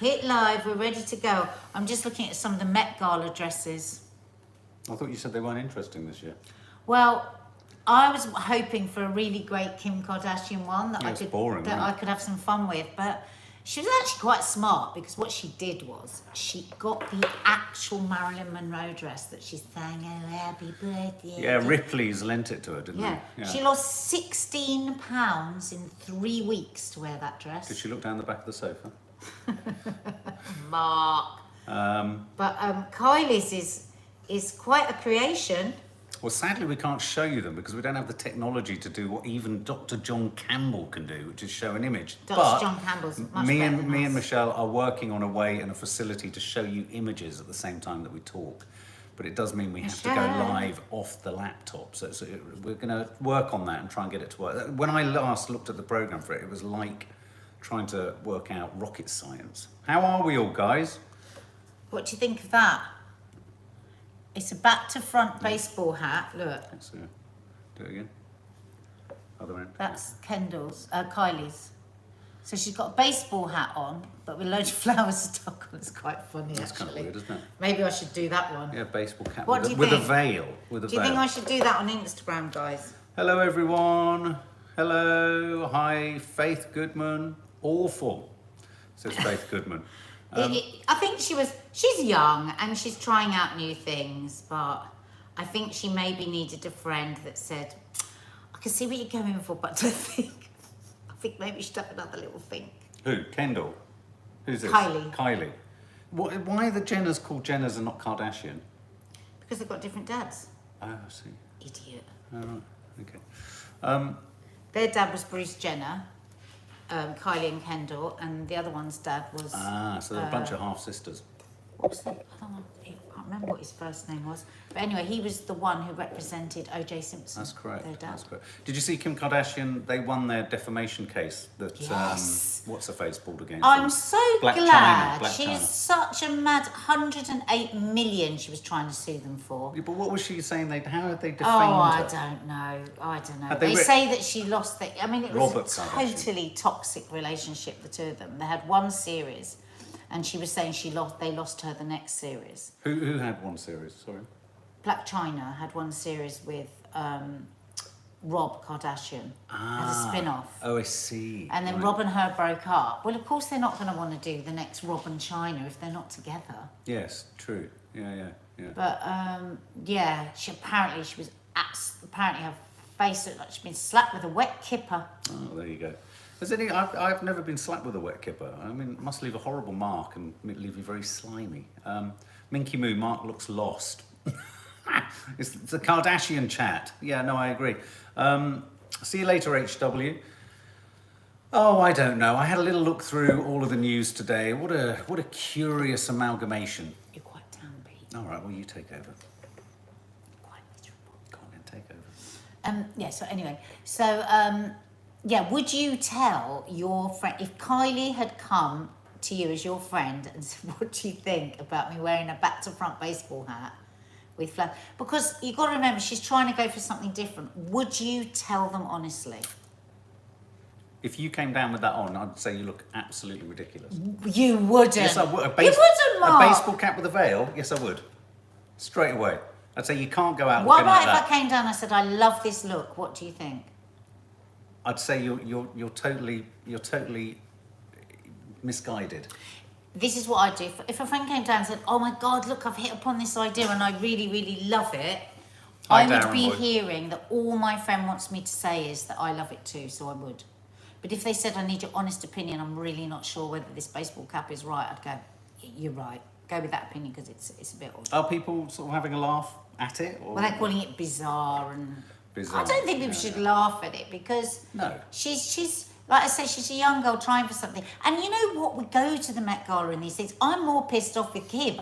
Hit live, we're ready to go. I'm just looking at some of the Met Gala dresses. I thought you said they weren't interesting this year. Well, I was hoping for a really great Kim Kardashian one that I could have some fun with, but she was actually quite smart because what she did was she got the actual Marilyn Monroe dress that she sang, "Oh, happy birthday." Yeah, Ripley's lent it to her, didn't they? Yeah. She lost 16 pounds in 3 weeks to wear that dress. Did she look down the back of the sofa? Mark. But Kylie's is quite a creation. Well, sadly, we can't show you them because we don't have the technology to do what even Dr. John Campbell can do, which is show an image. Dr. John Campbell's much better than us. Me and Michelle are working on a way and a facility to show you images at the same time that we talk. But it does mean we have to go live off the laptop. So we're going to work on that and try and get it to work. When I last looked at the program for it, it was like trying to work out rocket science. How are we all, guys? What do you think of that? It's a back-to-front baseball hat. Look. Let's do it again. Other end. That's Kylie's. So she's got a baseball hat on, but with loads of flowers stuck on. It's quite funny, That's kind of weird, isn't it? Maybe I should do that one. Yeah, baseball cap What with a veil. Do you think I should do that on Instagram, guys? Hello, everyone. Hello. Hi, Faith Goodman. Awful, says Faith Goodman. I think she's young and she's trying out new things, but I think she maybe needed a friend that said, I can see what you're going for, but I think maybe you should have another little think. Who? Kendall? Who's this? Kylie. Why are the Jenners called Jenners and not Kardashian? Because they've got different dads. Oh, I see. Idiot. Oh, right. Okay. Their dad was Bruce Jenner. Kylie and Kendall, and the other one's dad was... so they're a bunch of half-sisters. What was the other one? I can't remember what his first name was. But anyway, he was the one who represented O.J. Simpson. That's correct. Their dad. That's correct. Did you see Kim Kardashian? They won their defamation case that, yes. What's her face pulled against I'm them? so Black glad. China. She's such a mad 108 million she was trying to sue them for. Yeah, but what was she saying? How had they defamed I her? don't know. I don't know. Had They say that she lost the... I mean, it was Robert a totally toxic relationship, the two of them. They had one series, and she was saying they lost her the next series. Who had one series? Sorry. Black China had one series with Rob Kardashian as a spin-off. Oh, I see. And then Rob and her broke up. Well, of course they're not going to want to do the next Rob and China if they're not together. Yes, true. Yeah. But apparently her face looked like she'd been slapped with a wet kipper. Oh, there you go. I've never been slapped with a wet kipper. I mean, it must leave a horrible mark and leave you very slimy. Minky Moo, Mark looks lost. It's the Kardashian chat. Yeah, no, I agree. See you later, HW. Oh, I don't know. I had a little look through all of the news today. What a curious amalgamation. You're quite downbeat. All right, well, you take over. Quite miserable. Go on then, take over. Would you tell your friend, if Kylie had come to you as your friend and said, what do you think about me wearing a back-to-front baseball hat with flowers? Because you've got to remember, she's trying to go for something different. Would you tell them honestly? If you came down with that on, I'd say you look absolutely ridiculous. You wouldn't. Yes, I would. You wouldn't, Mark. A baseball cap with a veil? Yes, I would. Straight away. I'd say you can't go out What looking about like that. if I came down and I said, I love this look? What do you think? I'd say you're totally misguided. This is what I do. If a friend came down and said, oh my God, look, I've hit upon this idea and I really, really love it, I would be hearing that all my friend wants me to say is that I love it too, so I would. But if they said, I need your honest opinion, I'm really not sure whether this baseball cap is right, I'd go, you're right. Go with that opinion because it's a bit odd. Are people sort of having a laugh at it? Or? Well, they're calling it bizarre and... Bizarre. I don't think people should laugh at it because she's like I say, she's a young girl trying for something. And you know what? We go to the Met Gala and these things. I'm more pissed off with Kim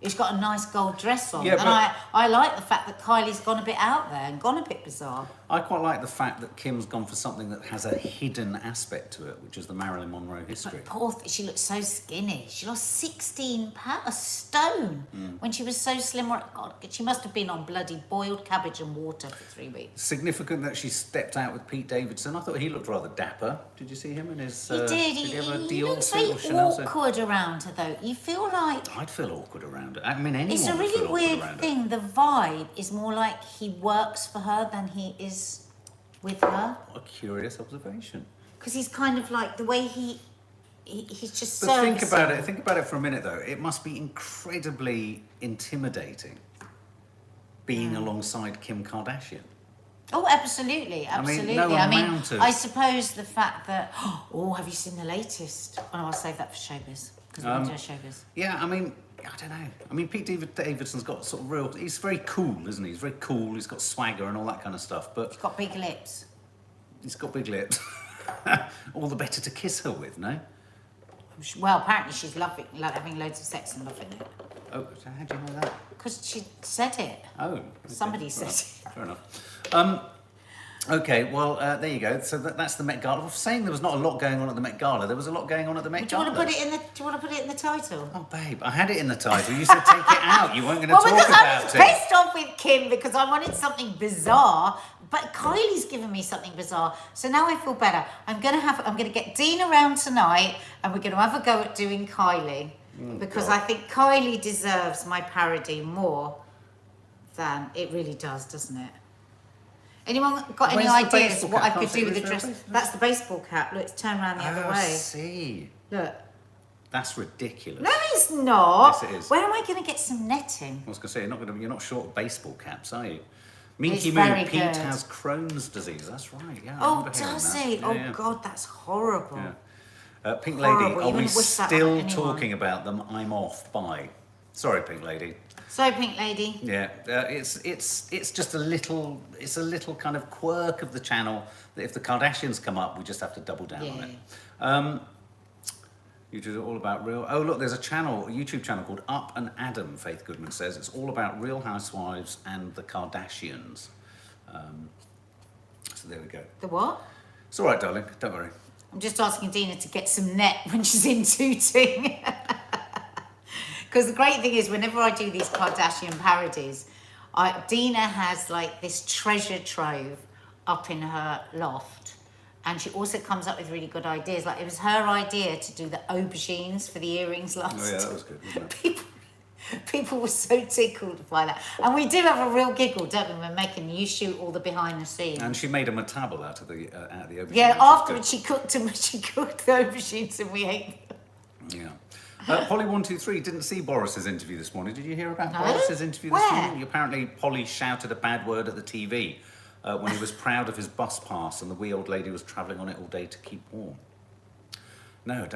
He's got a nice gold dress on. Yeah, and but- I like the fact that Kylie's gone a bit out there and gone a bit bizarre. I quite like the fact that Kim's gone for something that has a hidden aspect to it, which is the Marilyn Monroe history. But she looks so skinny. She lost 16 pounds, a stone, when she was so slim. God, she must have been on bloody boiled cabbage and water for 3 weeks. Significant that she stepped out with Pete Davidson. I thought he looked rather dapper. Did you see him in his... He did. he have a He Dior looks suit or very Chanel suit? awkward around her, though. You feel like... I'd feel awkward around it. I mean, anyone It's a would really feel awkward weird around it. thing. The vibe is more like he works for her than he is with her. What a curious observation. Because he's kind of like the way he's just But think servicing. about it. Think about it for a minute, though. It must be incredibly intimidating being alongside Kim Kardashian. Oh, absolutely, absolutely. no amount of- I suppose the fact that, oh, have you seen the latest? Oh, no, I'll save that for showbiz, because we're going to do showbiz. Yeah, I mean, I don't know. I mean, Pete Davidson's got sort of real... He's very cool, isn't he? He's very cool. He's got swagger and all that kind of stuff. But He's got big lips. he's got big lips. All the better to kiss her with, no? Well, apparently she's having loads of sex and loving it. Oh, so how do you know that? Because she said it. Oh. Okay. Somebody said Right. it. Fair enough. Okay, well, there you go. So that's the Met Gala. I was saying there was not a lot going on at the Met Gala. There was a lot going on at the Met Do you Gala. want to put it in the? Do you want to put it in the title? Oh, babe, I had it in the title. You said take it out. You weren't going to Well, talk because I about was it. pissed off with Kim because I wanted something bizarre, but Kylie's given me something bizarre. So now I feel better. I'm gonna get Dean around tonight, and we're gonna have a go at doing Kylie because I think Kylie deserves my parody more than it really does, doesn't it? Anyone got any Where's the ideas baseball what cap? I could Can't see do with the it. dress? Where's the That's the baseball cap. Look, it's turned around the other I way. see. Look. That's ridiculous. No, it's not. Yes, it is. Where am I going to get some netting? I was going to say, you're not short of baseball caps, are you? Minky Moo, very Pete good. has Crohn's disease. That's right, yeah. I Oh, remember hearing does that. he? Yeah, Oh, yeah. God, that's horrible. Yeah. Pink Horrible. Lady, You are we wouldn't wish that on still anyone. talking about them? I'm off. Bye. Sorry, Pink Lady. So, Pink Lady. Yeah, it's just a little kind of quirk of the channel that if the Kardashians come up, we just have to double down on it. You do it all about real. Oh look, there's a YouTube channel called Up and Adam. Faith Goodman says it's all about Real Housewives and the Kardashians. So there we go. The what? It's all right, darling. Don't worry. I'm just asking Dina to get some net when she's in tooting. Because the great thing is, whenever I do these Kardashian parodies, Dina has like this treasure trove up in her loft. And she also comes up with really good ideas. Like, it was her idea to do the aubergines for the earrings last Oh yeah, that time. was good, wasn't it? People were so tickled by that. And we do have a real giggle, don't we, when making you shoot all the behind the scenes. And she made a matable out of the aubergine. Yeah, which was afterwards good. she cooked them. She cooked the aubergines and we ate them. Yeah. Polly123 didn't see Boris's interview this morning. Did you hear about No. Boris's interview this Where? morning? Apparently, Polly shouted a bad word at the TV when he was proud of his bus pass and the wee old lady was travelling on it all day to keep warm. No,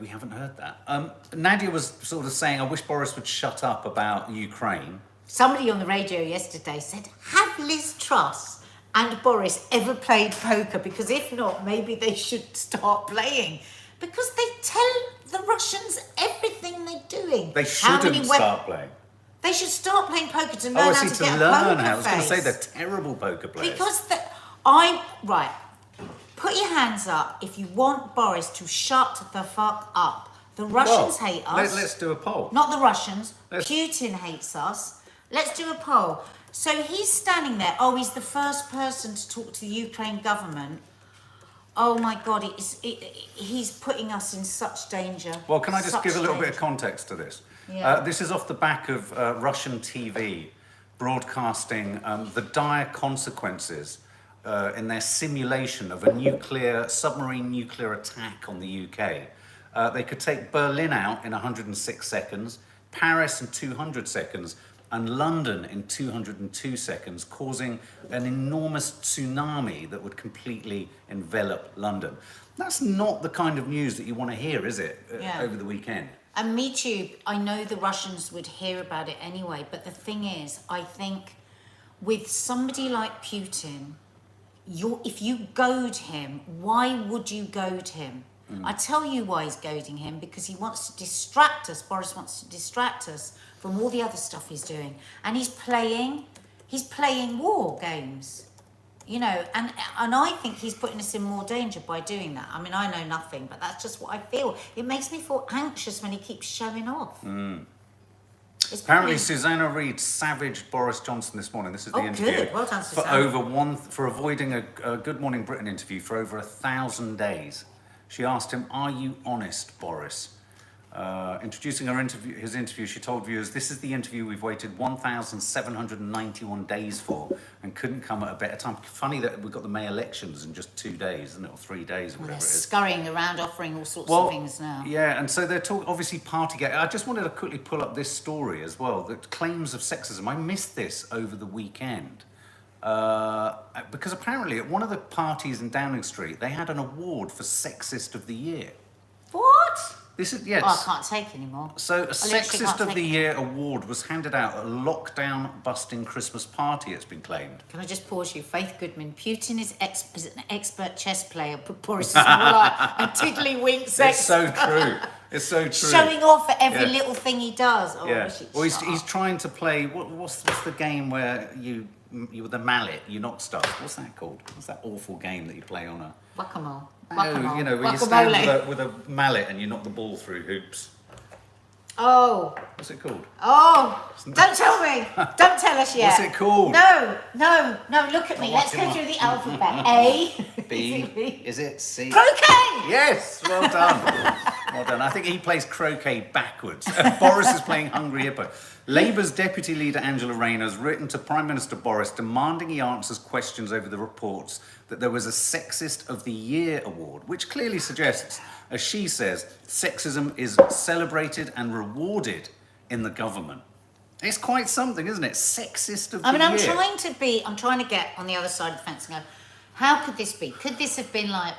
we haven't heard that. Nadia was sort of saying, I wish Boris would shut up about Ukraine. Somebody on the radio yesterday said, have Liz Truss and Boris ever played poker? Because if not, maybe they should start playing. Because they tell the Russians everything they're doing. They shouldn't start playing. They should start playing poker to learn Oh, I how see, to to get learn a poker how. I was going to say face. they're terrible poker players. Because right, put your hands up if you want Boris to shut the fuck up. The Russians hate us. Let's do a poll. Not the Russians. Let's- Putin hates us. Let's do a poll. So he's standing there. Oh, he's the first person to talk to the Ukraine government. Oh my God, he's putting us in such danger. Well, can I just Such give a little bit of danger. context to this? Yeah. This is off the back of Russian TV broadcasting the dire consequences in their simulation of a submarine nuclear attack on the UK. They could take Berlin out in 106 seconds, Paris in 200 seconds, and London in 202 seconds, causing an enormous tsunami that would completely envelop London. That's not the kind of news that you want to hear, is it, Yeah. over the weekend? And me too, I know the Russians would hear about it anyway, but the thing is, I think with somebody like Putin, if you goad him, why would you goad him? I tell you why he's goading him, because he wants to distract us. Boris wants to distract us from all the other stuff he's doing, and he's playing war games, you know. And I think he's putting us in more danger by doing that. I mean, I know nothing, but that's just what I feel. It makes me feel anxious when he keeps showing off. Apparently, Susanna Reid savaged Boris Johnson this morning. This is the interview. Good. Well done, Susanna. For avoiding a Good Morning Britain interview for over 1,000 days. She asked him, "Are you honest, Boris?" Introducing his interview, she told viewers, "This is the interview we've waited 1,791 days for and couldn't come at a better time." Funny that we've got the May elections in just 2 days, isn't it? Or 3 days, or whatever it is. Scurrying around offering all sorts of things now. Yeah, and so they're talking, obviously, Partygate. I just wanted to quickly pull up this story as well, the claims of sexism. I missed this over the weekend. Because apparently at one of the parties in Downing Street, they had an award for Sexist of the Year. What? This is, yes. Oh, I can't take anymore. So a Sexist of the Year award was handed out at a lockdown-busting Christmas party, it's been claimed. Can I just pause you? Faith Goodman, Putin is an expert chess player, but Boris is more like a tiddlywink sex. It's so true. It's so true. Showing off at every little thing he does. Oh, yeah. Well, he's trying to play, what's the game where you with a mallet, you knock stuff. What's that called? What's that awful game that you play on a... Whack-a-mole. Oh, you know, where you stand with a mallet and you knock the ball through hoops. Oh. What's it called? Oh. Don't tell me. Don't tell us yet. What's it called? No, look at me. Let's go through the alphabet. A. B. Is it C? Croquet! Yes, well done. Well done. I think he plays croquet backwards. Boris is playing Hungry Hippo. Labour's Deputy Leader Angela Rayner has written to Prime Minister Boris demanding he answers questions over the reports that there was a Sexist of the Year award, which clearly suggests, as she says, sexism is celebrated and rewarded in the government. It's quite something, isn't it? Sexist of the Year. I'm trying to get on the other side of the fence and go, how could this be? Could this have been like,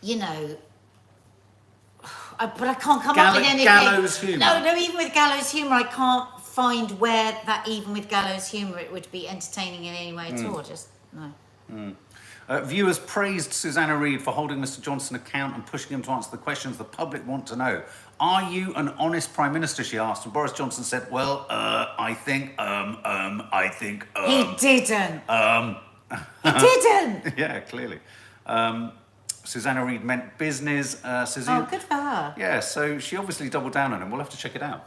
you know... But I can't come up with anything. Gallows humour. No, even with gallows humour, I can't find where that, even with gallows humour, it would be entertaining in any way at all. Just, no. Viewers praised Susanna Reid for holding Mr Johnson account and pushing him to answer the questions the public want to know. "Are you an honest Prime Minister?" she asked, and Boris Johnson said, "Well, I think, He didn't. He didn't. Yeah, clearly. Susanna Reid meant business. Good for her. Yeah, so she obviously doubled down on him. We'll have to check it out.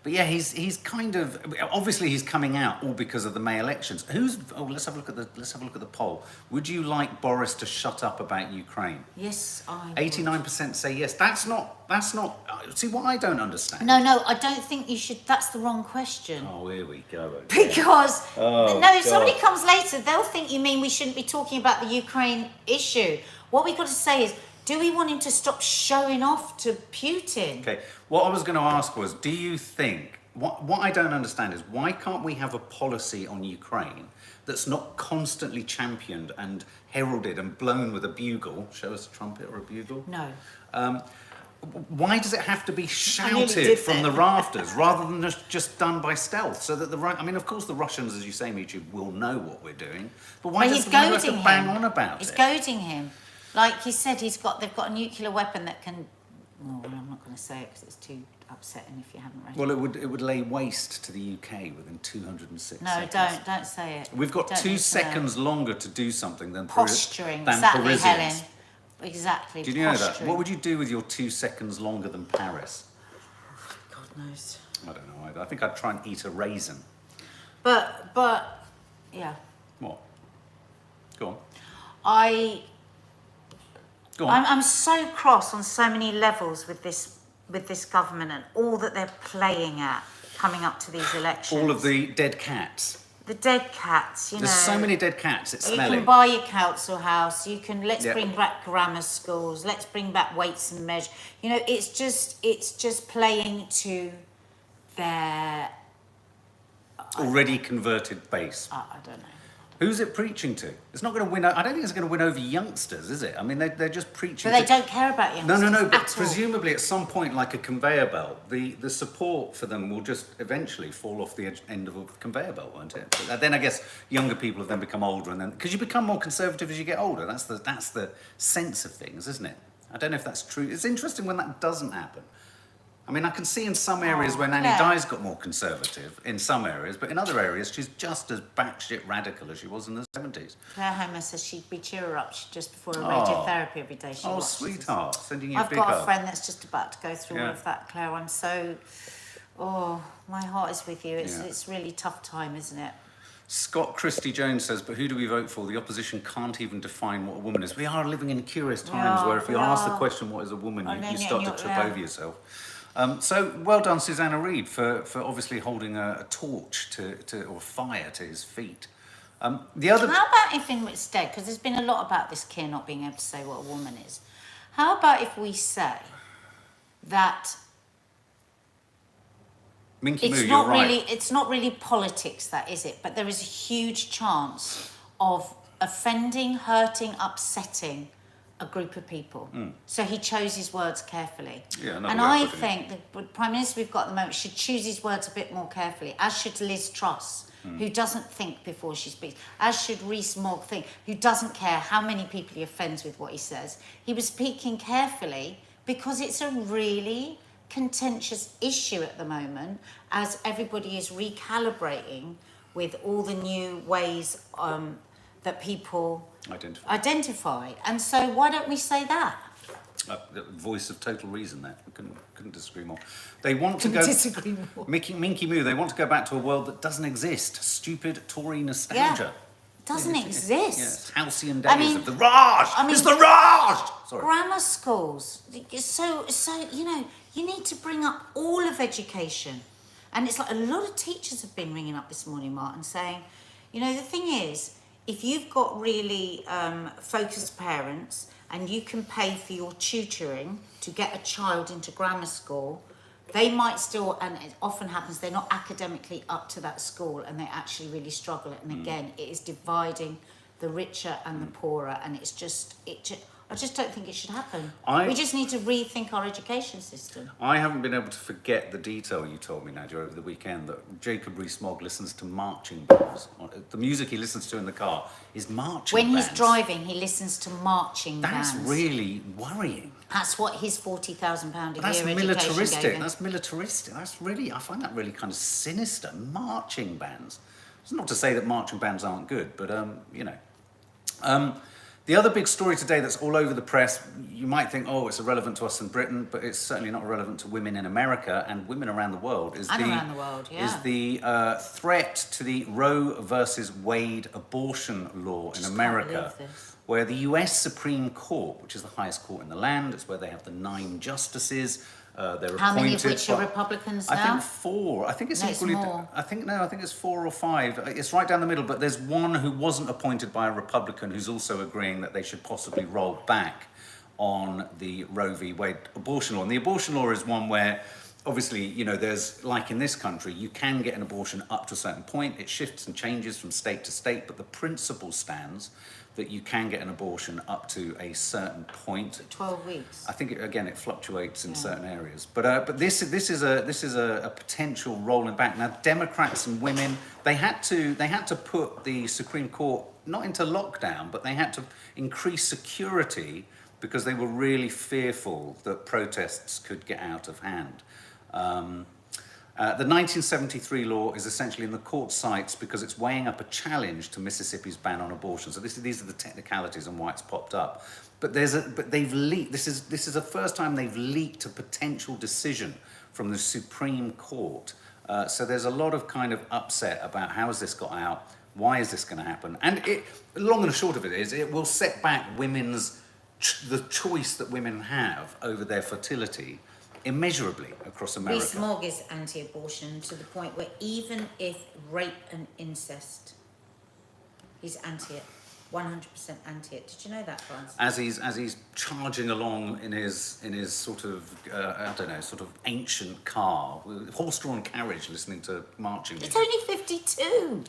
But yeah, he's kind of, obviously he's coming out all because of the May elections. Let's have a look at the poll. Would you like Boris to shut up about Ukraine? Yes, I would. 89% say yes. That's not. See, what I don't understand. No, I don't think you should. That's the wrong question. Oh, here we go. Okay. Because if somebody comes later, they'll think you mean we shouldn't be talking about the Ukraine issue. What we've got to say is, do we want him to stop showing off to Putin? Okay, what I was going to ask was, do you think, what I don't understand is, why can't we have a policy on Ukraine that's not constantly championed and heralded and blown with a bugle? Show us a trumpet or a bugle? No. Why does it have to be shouted from the rafters rather than just done by stealth? So that of course the Russians, as you say, Michu, will know what we're doing. But why does have to bang on about it? He's goading him. Like he said, they've got a nuclear weapon that can... Oh, well, I'm not going to say it because it's too upsetting if you haven't read it. Well, it would lay waste to the UK within 206 seconds. No, don't say it. We've got 2 seconds longer to do something than posturing. Exactly, Parisians. Helen. Exactly. Did you know that? What would you do with your 2 seconds longer than Paris? God knows. I don't know either. I think I'd try and eat a raisin. But yeah. What? Go on. Go on. I'm so cross on so many levels with this government and all that they're playing at coming up to these elections. All of the dead cats. The dead cats, There's so many dead cats, it's smelling. You can buy your council house, let's bring back grammar schools, let's bring back weights and measures. You know, it's just playing to their... Already converted base. I don't know. Who's it preaching to? It's not going to win. I don't think it's going to win over youngsters, is it? I mean, they're just preaching. But they don't care about youngsters. No. But at presumably, at some point, like a conveyor belt, the support for them will just eventually fall off the end of a conveyor belt, won't it? But then I guess younger people have then become older, and then because you become more conservative as you get older. That's the sense of things, isn't it? I don't know if that's true. It's interesting when that doesn't happen. I mean, I can see in some areas where Nanny Di's got more conservative, in some areas, but in other areas, she's just as batshit radical as she was in the 70s. Claire Homer says she'd be cheer her up just before a radiotherapy every day. She watches. Sweetheart, sending you a I've big got hug. a friend that's just about to go through all of that, Claire. I'm so... Oh, my heart is with you. It's really tough time, isn't it? Scott Christie Jones says, but who do we vote for? The opposition can't even define what a woman is. We are living in curious times where if you ask the question, what is a woman, you start to trip over yourself. So well done, Susanna Reid, for obviously holding a torch or fire to his feet. The other. How about if instead, because there's been a lot about this Keir not being able to say what a woman is. How about if we say that Minky Moo, it's you're not right. really it's not really politics, that is it, but there is a huge chance of offending, hurting, upsetting a group of people. So he chose his words carefully. Yeah, and I think the Prime Minister we've got at the moment should choose his words a bit more carefully, as should Liz Truss, who doesn't think before she speaks, as should Rees-Mogg think, who doesn't care how many people he offends with what he says. He was speaking carefully because it's a really contentious issue at the moment, as everybody is recalibrating with all the new ways that people identify. And so why don't we say that? The voice of total reason there. I couldn't disagree more. They want to disagree more. Minky Moo, they want to go back to a world that doesn't exist. Stupid Tory nostalgia. Doesn't exist. Yes, halcyon days of the Raj. It's the Raj. Sorry. Grammar schools. So you need to bring up all of education, and it's like a lot of teachers have been ringing up this morning, Martin, saying, the thing is, if you've got really focused parents and you can pay for your tutoring to get a child into grammar school, they might still, and it often happens, they're not academically up to that school and they actually really struggle. And again, it is dividing the richer and the poorer, and I just don't think it should happen. We just need to rethink our education system. I haven't been able to forget the detail you told me, Nadia, over the weekend, that Jacob Rees-Mogg listens to marching bands. The music he listens to in the car is marching bands. When he's driving, he listens to marching bands. That's really worrying. That's what his £40,000 a year That's education militaristic. gave him. That's militaristic. That's really, I find that really kind of sinister. Marching bands. It's not to say that marching bands aren't good, but the other big story today that's all over the press, you might think, it's irrelevant to us in Britain, but it's certainly not irrelevant to women in America and women around the world. Is the threat to the Roe versus Wade abortion law in America, where the US Supreme Court, which is the highest court in the land, it's where they have the 9 justices. They're How many appointed of which are Republicans now? I think 4. I think it's equally. More. I think it's 4 or 5. It's right down the middle. But there's one who wasn't appointed by a Republican who's also agreeing that they should possibly roll back on the Roe v. Wade abortion law. And the abortion law is one where, obviously, there's, like in this country, you can get an abortion up to a certain point. It shifts and changes from state to state, but the principle stands that you can get an abortion up to a certain point. 12 weeks. I think it fluctuates in certain areas, but this is a potential rolling back. Now, Democrats and women, they had to put the Supreme Court not into lockdown, but they had to increase security because they were really fearful that protests could get out of hand. The 1973 law is essentially in the court sights because it's weighing up a challenge to Mississippi's ban on abortion. So these are the technicalities and why it's popped up. But they've leaked. This is the first time they've leaked a potential decision from the Supreme Court. So there's a lot of kind of upset about how has this got out? Why is this going to happen? And long and the short of it is, it will set back the choice that women have over their fertility immeasurably across America. Rees-Mogg is anti-abortion to the point where even if rape and incest, he's anti it, 100% anti it. Did you know that, Francis? As he's charging along in his sort of sort of ancient car, horse-drawn carriage, listening to marching music. It's only 52.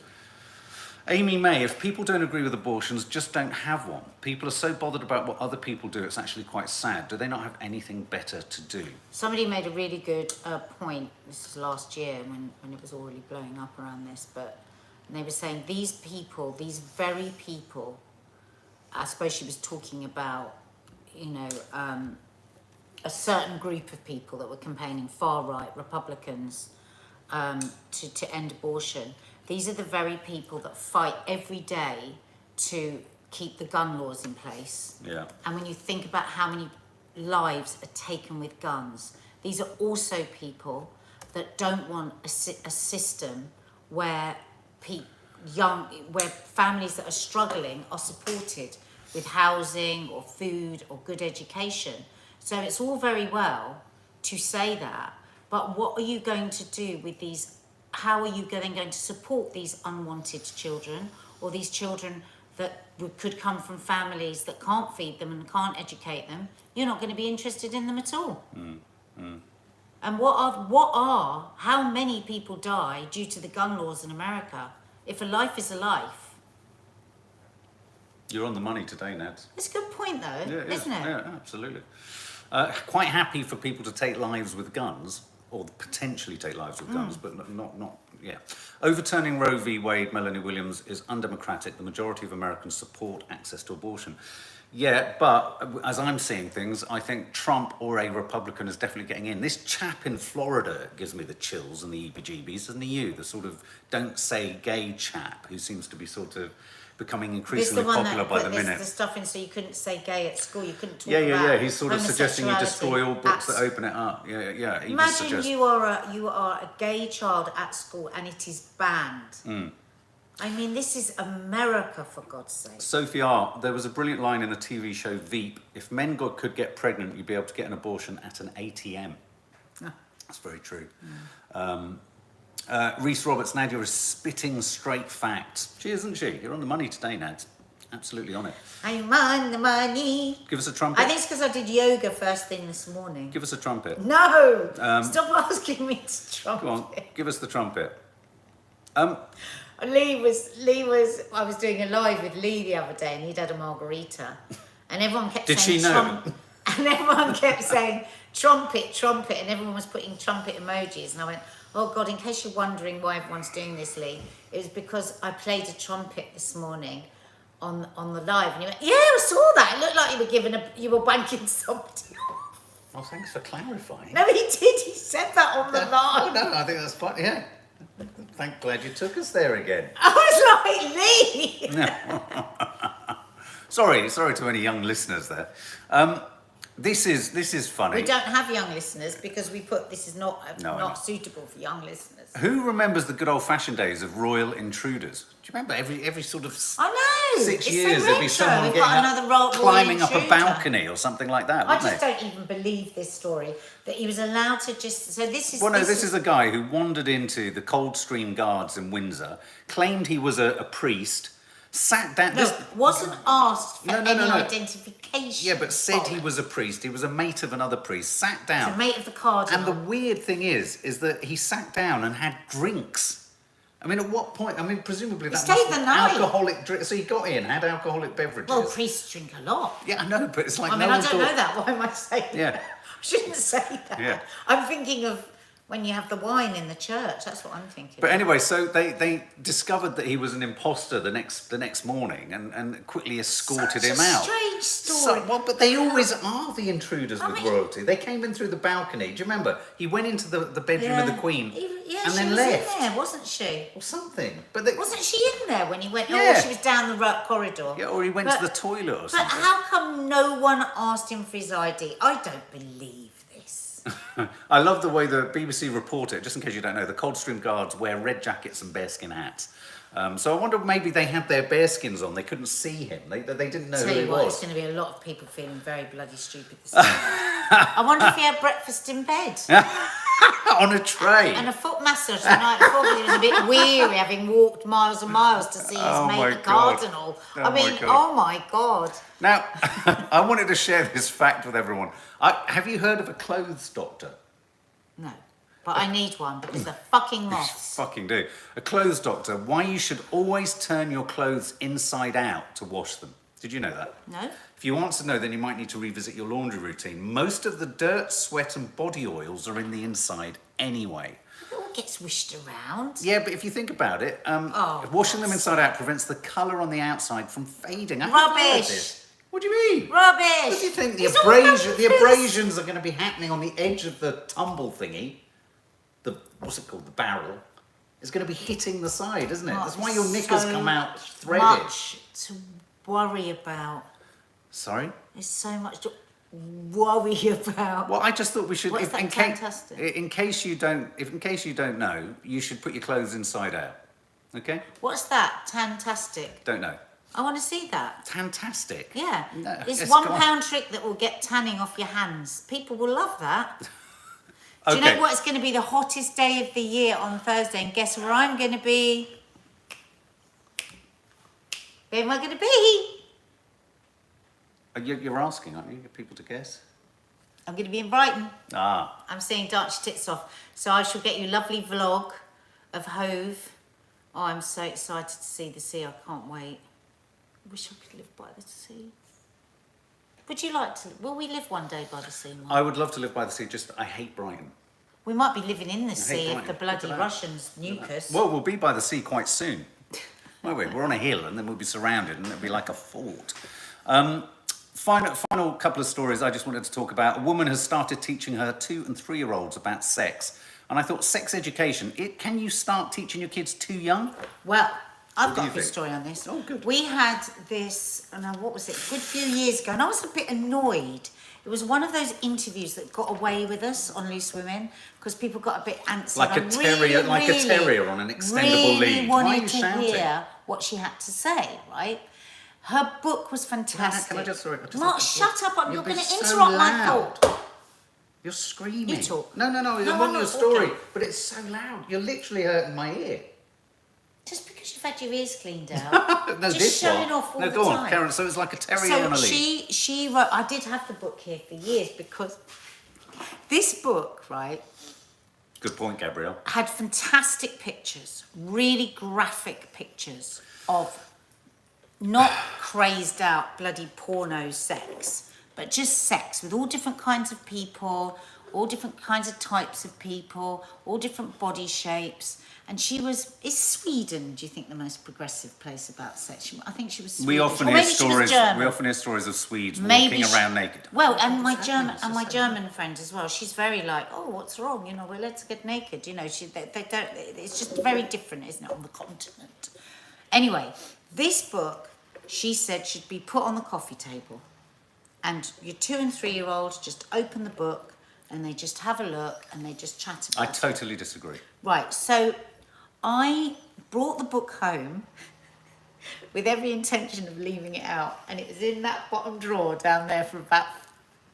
Amy May, if people don't agree with abortions, just don't have one. People are so bothered about what other people do, it's actually quite sad. Do they not have anything better to do? Somebody made a really good point, this was last year when it was already blowing up around this, but they were saying these people, these very people, I suppose she was talking about, you know, a certain group of people that were campaigning far-right Republicans to end abortion. These are the very people that fight every day to keep the gun laws in place. Yeah. And when you think about how many lives are taken with guns, these are also people that don't want a system where where families that are struggling are supported with housing or food or good education. So it's all very well to say that, but what are you going to do with these? How are you then going to support these unwanted children, or these children that could come from families that can't feed them and can't educate them? You're not going to be interested in them at all. And how many people die due to the gun laws in America? If a life is a life. You're on the money today, Ned. It's a good point, though, isn't it? Yeah, absolutely. Quite happy for people to take lives with guns, or potentially take lives with guns, but not. Overturning Roe v. Wade, Melanie Williams, is undemocratic. The majority of Americans support access to abortion. Yeah, but as I'm seeing things, I think Trump or a Republican is definitely getting in. This chap in Florida gives me the chills and the heebie-jeebies, doesn't he? The sort of don't say gay chap who seems to be sort of becoming increasingly popular by the minute. The stuff in so you couldn't say gay at school, you couldn't talk about he's sort of suggesting you destroy all books that open it up. Imagine you are a gay child at school and it is banned. I mean, this is America, for God's sake. Sophie R., there was a brilliant line in the TV show Veep. If men could get pregnant, you'd be able to get an abortion at an ATM. That's very true. Reese Roberts, Nadia is spitting straight facts. She isn't she? You're on the money today, Nad. Absolutely on it. I'm on the money. Give us a trumpet. I think it's because I did yoga first thing this morning. Give us a trumpet. No! Stop asking me to trumpet. Go on, give us the trumpet. Lee was. I was doing a live with Lee the other day, and he'd had a margarita, and everyone kept saying. Did she know? And everyone kept saying trumpet, trumpet, and everyone was putting trumpet emojis, and I went, oh God! In case you're wondering why everyone's doing this, Lee, it was because I played a trumpet this morning on the live, and he went, yeah, I saw that. It looked like you were banking somebody off. Well, thanks for clarifying. No, he did. He said that on the live. No, I think that's fine. Yeah. Glad you took us there again. I was like, Lee! Sorry to any young listeners there. This is funny. We don't have young listeners because we put this is not suitable for young listeners. Who remembers the good old-fashioned days of royal intruders? Do you remember every sort of 6 years there'd be someone climbing up a balcony or something like that? I just don't even believe this story that he was allowed to just. So this is. Well, no, this is a guy who wandered into the Coldstream Guards in Windsor, claimed he was a priest. Sat down. Wasn't asked for any identification. Yeah, but said he was a priest. He was a mate of another priest. Sat down. He's a mate of the cardinal. And the weird thing is that he sat down and had drinks. I mean, at what point? I mean, presumably that stayed the night. Alcoholic drink. So he got in, had alcoholic beverages. Well, priests drink a lot. Yeah, I know, but it's like I don't know that. Why am I saying that? I shouldn't say that. Yeah. I'm thinking of when you have the wine in the church. That's what I'm thinking. But anyway, so they discovered that he was an imposter the next morning and quickly escorted him out. Strange story. But they always are the intruders with royalty. They came in through the balcony. Do you remember? He went into the bedroom of the Queen and then left. She was in there, wasn't she? Or something. But wasn't she in there when he went? Yeah. Or she was down the corridor. Yeah, or he went to the toilet or something. But how come no one asked him for his ID? I don't believe this. I love the way the BBC report it. Just in case you don't know, the Coldstream Guards wear red jackets and bearskin hats. So I wonder maybe they had their bearskins on. They couldn't see him. They didn't know who he was. It's going to be a lot of people feeling very bloody stupid this morning. I wonder if he had breakfast in bed. On a tray. And a foot massage the night before because he was a bit weary having walked miles and miles to see his mate the cardinal. Oh my God. Now, I wanted to share this fact with everyone. Have you heard of a clothes doctor? No. But I need one because they're fucking moths. Fucking do. A clothes doctor, why you should always turn your clothes inside out to wash them. Did you know that? No? If you want to know, then you might need to revisit your laundry routine. Most of the dirt, sweat and body oils are in the inside anyway. It all gets wished around. Yeah, but if you think about it, washing them inside out prevents the colour on the outside from fading. Rubbish! What do you mean? Rubbish! What do you think? The It's abrasions are going to be happening on the edge of the tumble thingy. What's it called? The barrel. It's going to be hitting the side, isn't it? That's why your knickers come out threaded. Much to worry about. Sorry? There's so much to worry about. Well, I just thought we should. What's that fantastic? In case you don't know, you should put your clothes inside out. Okay? What's that? Fantastic. Don't know. I want to see that. Fantastic. Yeah. No, It's it's £1 trick that will get tanning off your hands. People will love that. Do you know what? It's going to be the hottest day of the year on Thursday, and guess where I'm going to be? Where am I going to be? You're asking, aren't you? Get people to guess. I'm going to be in Brighton. Ah. I'm seeing Dance Your Tits Off. So I shall get you a lovely vlog of Hove. Oh, I'm so excited to see the sea. I can't wait. I wish I could live by the sea. Would you like to? Will we live one day by the sea, Mike? I would love to live by the sea, just I hate Brighton. We might be living in the sea if Brighton. the bloody Russians nuke us. Well, we'll be by the sea quite soon. Won't we? We're on a hill and then we'll be surrounded and it'll be like a fort. Final couple of stories I just wanted to talk about. A woman has started teaching her 2- and 3-year-olds about sex. And I thought, sex education, can you start teaching your kids too young? Well, I've What do got you a good think? story on this. Oh, good. We had this, what was it, a good few years ago, and I was a bit annoyed. It was one of those interviews that got away with us on Loose Women because people got a bit antsy. Like a terrier on an extendable really lead. Why are wanted you to shouting? hear what she had to say, right? Her book was fantastic. Can I just Mark, shut up! You're going to so interrupt my loud. thought. You're screaming. You talk. No, I No, want I'm your not story, talking. but it's so loud. You're literally hurting my ear. Just because you've had your ears cleaned out, No, just this showing one. off all No, the go time. on, Karen. So it's like a terrier on a So lead. she wrote. I did have the book here for years because this book, right, Good point, Gabrielle. had fantastic pictures, really graphic pictures of not crazed out bloody porno sex, but just sex with all different kinds of people, all different kinds of types of people, all different body shapes. And is Sweden, do you think, the most progressive place about sex? I think she was Swedish. We often Or hear maybe she was stories. German. We often hear stories of Swedes Maybe walking around naked. Well, and my What's German happening? and my German friend as well. She's very like, oh, what's wrong? You know, well, let's get naked. You know, they don't. It's just very different, isn't it, on the continent? Anyway, this book, she said, should be put on the coffee table, and your 2- and 3-year-olds just open the book and they just have a look and they just chat about I totally disagree. Right, so I brought the book home with every intention of leaving it out, and it was in that bottom drawer down there for about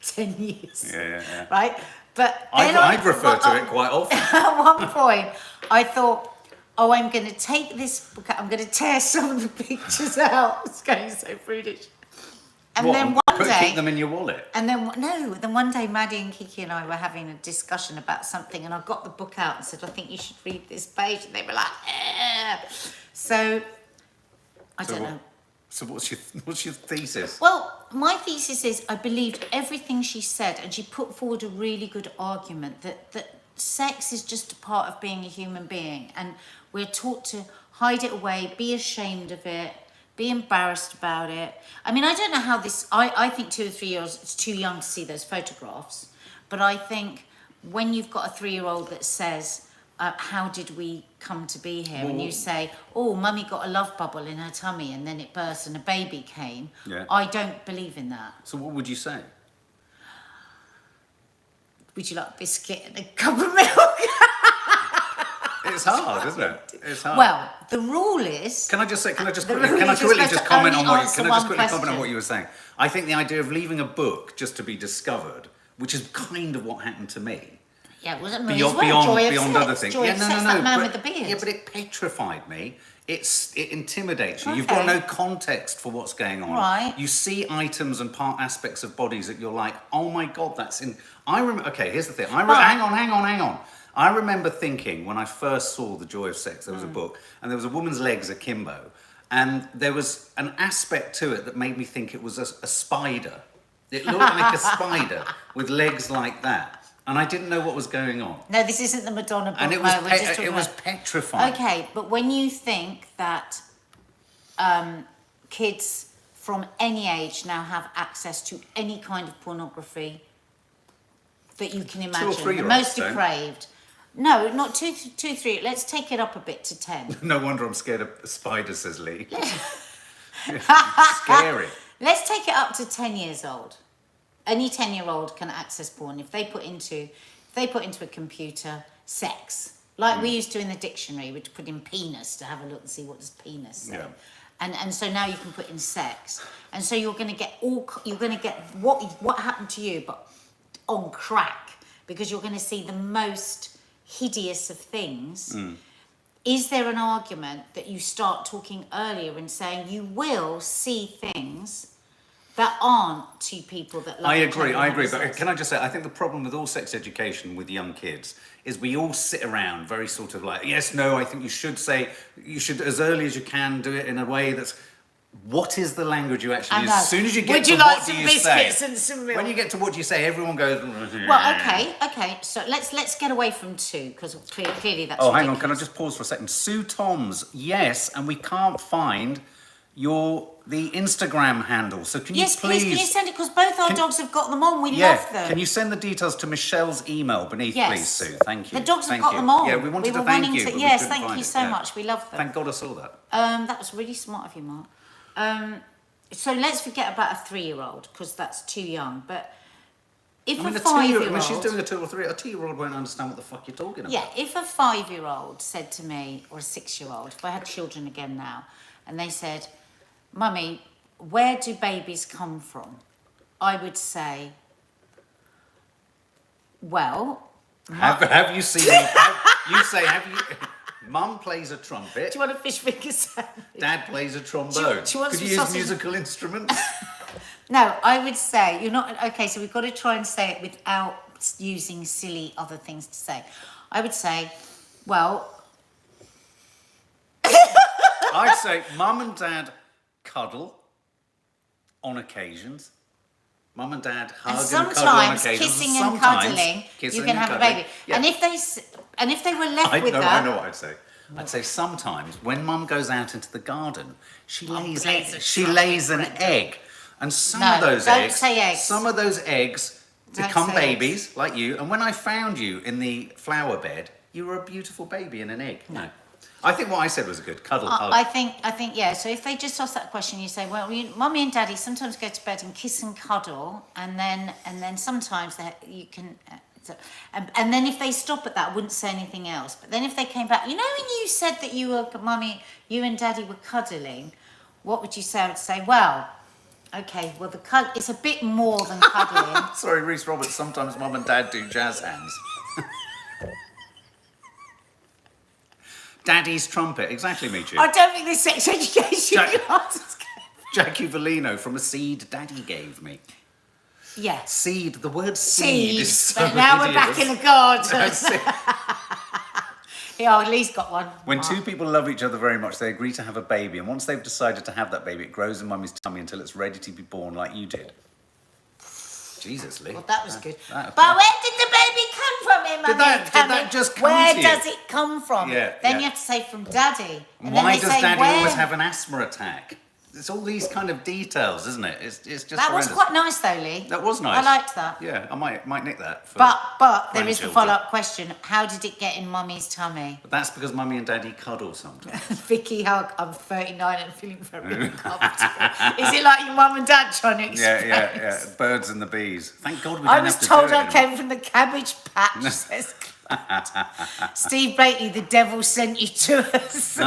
10 years. Yeah. Right? But then I'd refer to it quite often. At one point, I thought, oh, I'm going to take this book out, I'm going to tear some of the pictures out. It's going so prudish. And then one day... Keep them in your wallet? And then, then one day Maddie and Kiki and I were having a discussion about something, and I got the book out and said, I think you should read this page. And they were like, eh. So, I don't know. So what's your thesis? Well, my thesis is I believed everything she said, and she put forward a really good argument that sex is just a part of being a human being, and we're taught to hide it away, be ashamed of it, be embarrassed about it. I mean, I don't know how this... I think 2 or 3 years, it's too young to see those photographs. But I think when you've got a 3-year-old that says, how did we come to be here? And you say, oh, mummy got a love bubble in her tummy and then it burst and a baby came. Yeah. I don't believe in that. So what would you say? Would you like a biscuit and a cup of milk? It's hard, isn't it? It's hard. Well, the rule is... Can I quickly you're just supposed comment to on only what answer one question. you were saying? I think the idea of leaving a book just to be discovered, which is kind of what happened to me. Yeah, it wasn't Beyond other things. Joy of sex, that man with the beard. Yeah, but it petrified me. It intimidates you. You've Okay. got no context for what's going on. Right. You see items and part aspects of bodies that you're like, oh my God, that's in... I remember... Okay, here's the thing. Hang on. I remember thinking when I first saw The Joy of Sex, there was a book, and there was a woman's legs akimbo, and there was an aspect to it that made me think it was a spider. It looked like a spider with legs like that, and I didn't know what was going on. No, this isn't the Madonna book. And it was petrifying. Okay, but when you think that kids from any age now have access to any kind of pornography that you can imagine, 2 or 3 the most depraved. No, not 2, 3. Let's take it up a bit to 10. No wonder I'm scared of spiders, says Lee. Scary. Let's take it up to 10 years old. Any 10-year-old can access porn if they put into a computer sex, like we used to in the dictionary. We'd put in penis to have a look and see what does penis say. Yeah. And so now you can put in sex, and so you're going to get what happened to you, but on crack, because you're going to see the most hideous of things. Is there an argument that you start talking earlier and saying you will see things that aren't to people that love I each other agree. and But sex? can I just say, I think the problem with all sex education with young kids is we all sit around very sort of like, yes, no, I think you should as early as you can do it in a way that's, what is the language you actually use? As soon as you get to what do you say, and some milk? when you get to what do you say, everyone goes. Well, okay. So let's get away from 2, because clearly that's. Oh, hang on. ridiculous. Can I just pause for a second? Sue Toms, yes, and we can't find the Instagram handle. So can you please? Can you send it? Because both our dogs have got them on. We Yeah. love them. Can you send the details to Michelle's email beneath, Yes. please, Sue? Thank you. The dogs have Thank got you. them on. Yeah, we wanted were to thank wanting you. to- but we yes, couldn't thank find you it. so Yeah. much. We love them. Thank God I saw that. That was really smart of you, Mark. So let's forget about a 3-year-old, because that's too young. But if I mean, a a 2-year-old. 5-year-old, I mean, she's doing a 2 or 3. A 2-year-old won't understand what the fuck you're talking about. yeah, if a 5-year-old said to me, or a 6-year-old, if I had children again now, and they said, "Mummy, where do babies come from?" I would say, well, Have you seen? Have you? Mum plays a trumpet. do you want a fish finger sandwich? Dad plays a trombone. do you want Could some you use sausage? musical instruments? No, I would say, you're not, okay, so we've got to try and say it without using silly other things to say. I would say, well, I'd say Mum and Dad cuddle on occasions. Mum and Dad hug and and cuddle on sometimes occasions. kissing and Sometimes cuddling, kissing you can have a cuddling. baby. Yeah. And if they were left with I that, know what I'd say. I'd say sometimes when Mum goes out into the garden, she lays an egg, and some of those eggs, some of those eggs become babies like you. And when I found you in the flower bed, you were a beautiful baby in an egg. No. I think what I said was a good cuddle hug. I think, yeah. So if they just ask that question, you say, well, Mummy and Daddy sometimes go to bed and kiss and cuddle, and then sometimes you can. And then if they stop at that, I wouldn't say anything else. But then if they came back, when you said that you and Daddy were cuddling, what would you say? I would say, well, okay, well, it's a bit more than cuddling. Sorry, Reese Roberts, sometimes Mum and Dad do jazz hands. Daddy's trumpet, exactly, Michu. I don't think there's sex education classes. Jackie Vellino from a seed Daddy gave me. Yes. Seed, the word seed is so but now we're back in the garden. That's it. Yeah, at least got one. When two people love each other very much, they agree to have a baby, and once they've decided to have that baby, it grows in Mummy's tummy until it's ready to be born, like you did. Jesus, Lee. Well, that was good. That- But where did the baby come from, Mummy? Did that just come Where to you? does it come from? Yeah, Then yeah. you have to say from Daddy. And Why then they does say, Daddy where? always have an asthma attack? It's all these kind of details, isn't it? It's just That was horrendous. quite nice, though, Lee. That was nice. I liked that. Yeah, I might nick that. For But there is the grandchildren. follow-up question. How did it get in Mummy's tummy? But that's because Mummy and Daddy cuddle sometimes. Vicky Hug, I'm 39 and feeling very uncomfortable. Is it like your mum and dad trying to explain? Yeah. Birds and the bees. Thank God we I don't was have to told do it I anymore. came from the Cabbage Patch, says Steve Blakely, the devil sent you to us.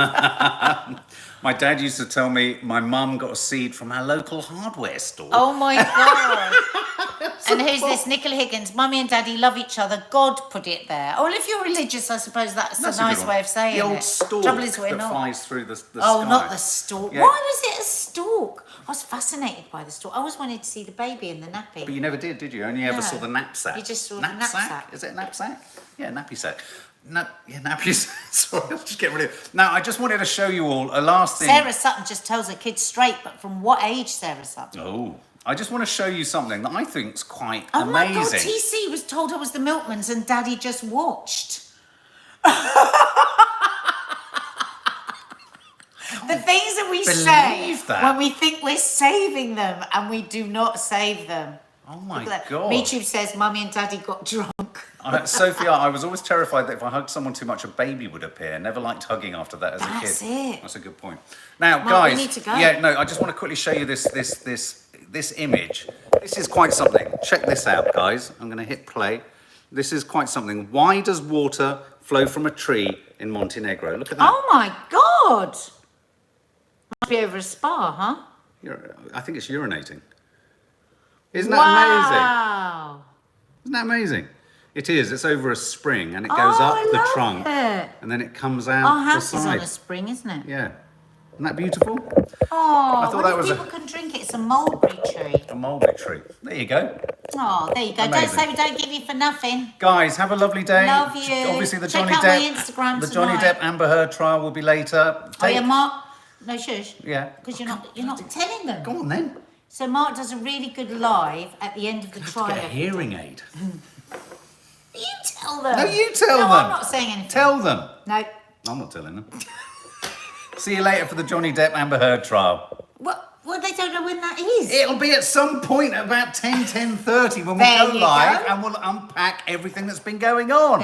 My dad used to tell me my mum got a seed from our local hardware store. Oh my God. And who's this? Nicola Higgins. Mummy and Daddy love each other. God put it there. Oh, well, if you're religious, I suppose that's a good nice one. way of saying the it. old stork Trouble is we're that not. flies through the Oh, sky. not the stork. Yeah. Why was it a stork? I was fascinated by the story. I always wanted to see the baby in the nappy. But you never did you? Only ever No. saw the knapsack. You just saw the knapsack. Is it a knapsack? Yeah, nappy sack. No, yeah, nappy sack. Sorry, I'll just get rid of it. Now, I just wanted to show you all a last thing. Sarah Sutton just tells her kids straight, but from what age, Sarah Sutton? Oh, I just want to show you something that I think's quite Oh amazing. my God, TC was told I was the milkman's and Daddy just watched. The things that we say when we think we're saving them and we do not save them. Oh my God. MeTube says Mummy and Daddy got drunk. Sophia, I was always terrified that if I hugged someone too much, a baby would appear. Never liked hugging after that as a kid. That's it. That's a good point. Now, Mark, guys, we need to go. yeah, no, I just want to quickly show you this image. This is quite something. Check this out, guys. I'm going to hit play. This is quite something. Why does water flow from a tree in Montenegro? Look at that. Oh my God. Must be over a spa, huh? I think it's urinating. Isn't that amazing? Wow. Isn't that amazing? It is. It's over a spring and it goes up I the love trunk it. and then it comes out Our the house is side. on a spring, isn't it? Yeah. Isn't that beautiful? Oh, I thought that was people can drink it. It's a mulberry tree. a mulberry tree. There you go. Oh, there you go. Amazing. Don't say we don't give you for nothing. Guys, have a lovely day. Love you. Obviously, the Check Johnny out Depp, my Instagram the Johnny tonight. Depp Amber Heard trial will be later. Oh yeah, Mark. No shush. Yeah. Because you're not telling them. Go on then. So Mark does a really good live at the end of the trial. Get a hearing aid. You tell them. No, you tell them. No, I'm not saying anything. Tell them. No. I'm not telling them. See you later for the Johnny Depp Amber Heard trial. Well, they don't know when that is. It'll be at some point about 10:30 when we There go you live go. and we'll unpack everything that's been going on.